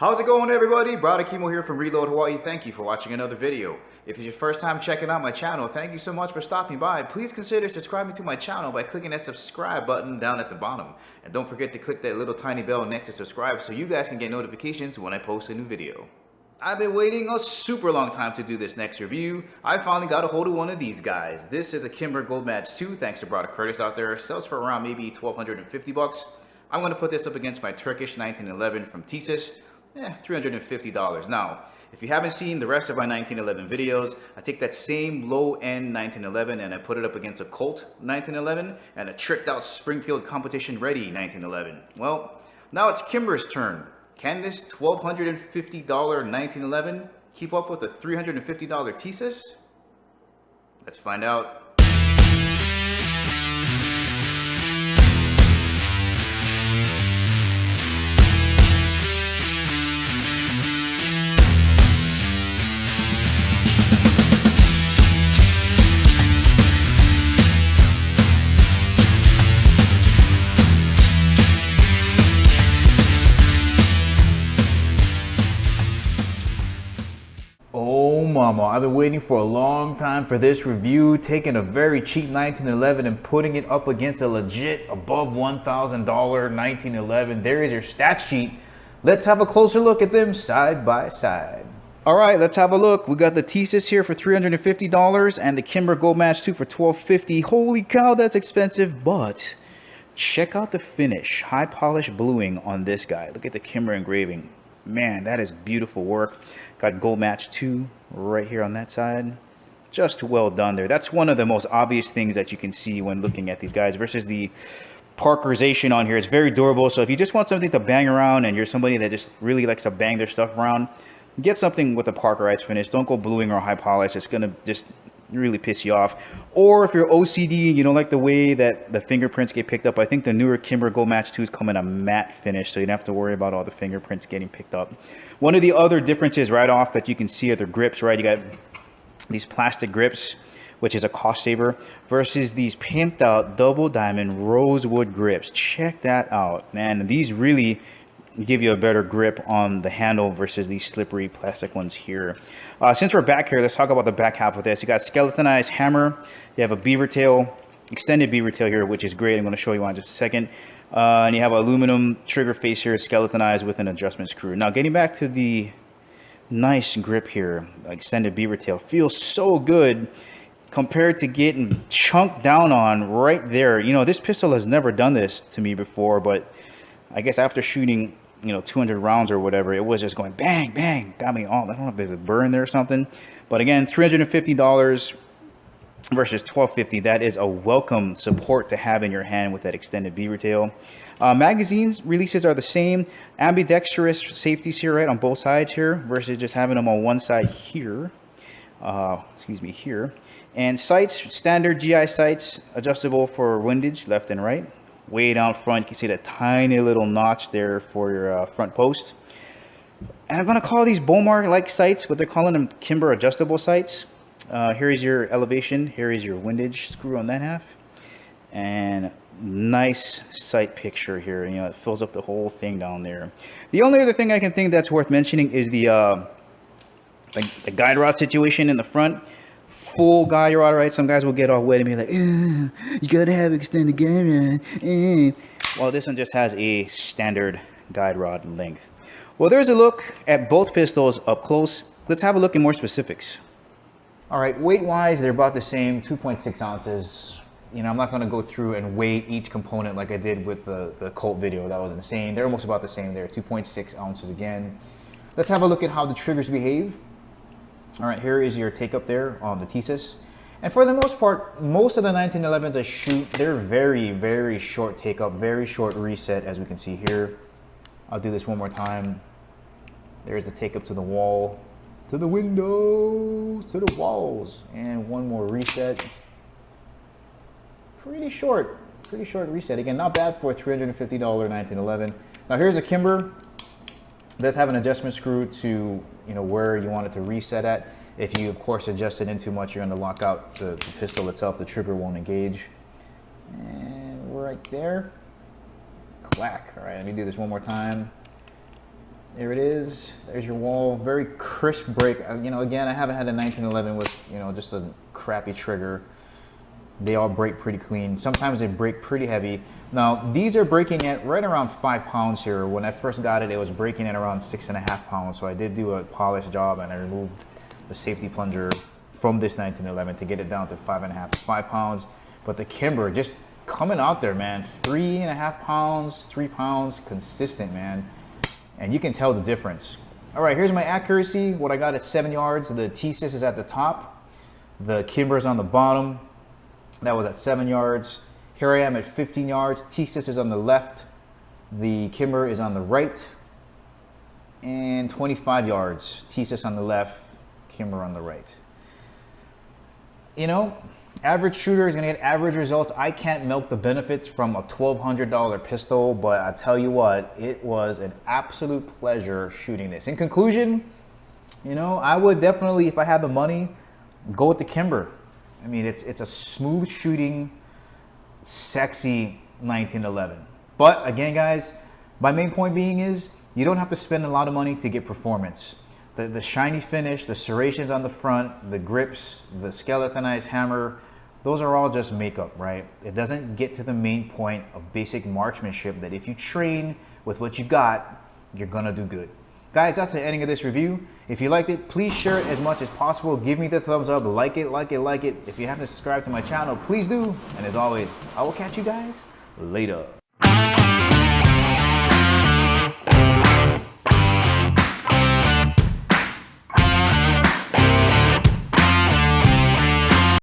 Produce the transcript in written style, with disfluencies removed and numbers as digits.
How's it going, everybody? Brother Kimo here from Reload Hawaii. Thank you for watching another video. If it's your first time checking out my channel, thank you so much for stopping by. Please consider subscribing to my channel by clicking that subscribe button down at the bottom. And don't forget to click that little tiny bell next to subscribe so you guys can get notifications when I post a new video. I've been waiting a super long time to do this next review. I finally got a hold of one of these guys. This is a Kimber Gold Match 2, thanks to Brother Curtis out there. Sells for around maybe 1,250 bucks. I'm going to put this up against my Turkish 1911 from Tisas. $350. Now, if you haven't seen the rest of my 1911 videos, I take that same low-end 1911 and I put it up against a Colt 1911 and a tricked out Springfield competition ready 1911. Well, now it's Kimber's turn. Can this $1,250 1911 keep up with a $350 Tisas? Let's find out. Oh mama, I've been waiting for a long time for this review, taking a very cheap 1911 and putting it up against a legit above $1,000 1911. There is your stats sheet. Let's have a closer look at them side by side. All right, let's have a look. We got the Tisas here for $350 and the Kimber Gold Match 2 for $1,250. Holy cow, that's expensive, but check out the finish. High polish bluing on this guy. Look at the Kimber engraving. Man, that is beautiful work. Got Gold Match 2 right here on that side. Just well done there. That's one of the most obvious things that you can see when looking at these guys versus the Parkerization on here. It's very durable. So if you just want something to bang around and you're somebody that just really likes to bang their stuff around, get something with a Parkerized finish. Don't go bluing or high polish. It's going to just really piss you off. Or if you're OCD and you don't like the way that the fingerprints get picked up, I think the newer Kimber Gold Match 2s come in a matte finish, so you don't have to worry about all the fingerprints getting picked up. One of the other differences right off that you can see are the grips, right? You got these plastic grips, which is a cost saver, versus these pimped out double diamond rosewood grips. Check that out, man. These really give you a better grip on the handle versus these slippery plastic ones here. Since we're back here, let's talk about the back half of this. You got skeletonized hammer. You have a beaver tail, extended beaver tail here, which is great. I'm going to show you on just a second. And you have an aluminum trigger face here, skeletonized with an adjustment screw. Now, getting back to the nice grip here, extended beaver tail feels so good compared to getting chunked down on right there. You know, this pistol has never done this to me before, but I guess after shooting, 200 rounds or whatever, it was just going bang, bang. Got me all. I don't know if there's a burn there or something. But again, $350 versus $1,250. That is a welcome support to have in your hand with that extended beaver tail. Magazines releases are the same. Ambidextrous safeties here, right, on both sides here versus just having them on one side here. Here. And sights, standard GI sights, adjustable for windage, left and right. Way down front, you can see that tiny little notch there for your front post. And I'm going to call these Bomar-like sights, but they're calling them Kimber adjustable sights. Here is your elevation. Here is your windage screw on that half. And nice sight picture here. It fills up the whole thing down there. The only other thing I can think that's worth mentioning is the guide rod situation in the front. Full guide rod, right? Some guys will get all wet and be like, you gotta have extended guide rod. Well, this one just has a standard guide rod length. Well, there's a look at both pistols up close. Let's have a look in more specifics. All right, weight-wise, they're about the same, 2.6 ounces. I'm not gonna go through and weigh each component like I did with the Colt video. That was insane. They're almost about the same there, 2.6 ounces again. Let's have a look at how the triggers behave. All right, here is your take up there on the Tisas. And for the most part, most of the 1911s I shoot, they're very, very short take up, very short reset, as we can see here. I'll do this one more time. There's the take up to the wall, to the windows, to the walls. And one more reset. Pretty short reset. Again, not bad for a $350 1911. Now here's a Kimber. It does have an adjustment screw to where you want it to reset at. If you of course adjust it in too much, you're going to lock out the pistol itself. The trigger won't engage. And right there. Clack. All right, let me do this one more time. There it is. There's your wall. Very crisp break. You know, again, I haven't had a 1911 with, you know, just a crappy trigger. They all break pretty clean. Sometimes they break pretty heavy. Now, these are breaking at right around 5 pounds here. When I first got it, it was breaking at around 6.5 pounds. So I did do a polish job and I removed the safety plunger from this 1911 to get it down to 5.5 to 5 pounds. But the Kimber just coming out there, man. 3.5 pounds, 3 pounds, consistent, man. And you can tell the difference. All right, here's my accuracy. What I got at 7 yards. The Tisas is at the top. The Kimber is on the bottom. That was at 7 yards. Here I am at 15 yards. Tisas is on the left. The Kimber is on the right. And 25 yards. Tisas on the left, Kimber on the right. You know, average shooter is gonna get average results. I can't milk the benefits from a $1,200 pistol, but I tell you what, it was an absolute pleasure shooting this. In conclusion, you know, I would definitely, if I had the money, go with the Kimber. I mean, it's a smooth shooting, sexy 1911. But again, guys, my main point being is you don't have to spend a lot of money to get performance. The shiny finish, the serrations on the front, the grips, the skeletonized hammer, those are all just makeup, right? It doesn't get to the main point of basic marksmanship that if you train with what you got, you're gonna do good. Guys, that's the ending of this review. If you liked it, please share it as much as possible. Give me the thumbs up, like it, like it, like it. If you haven't subscribed to my channel, please do. And as always, I will catch you guys later.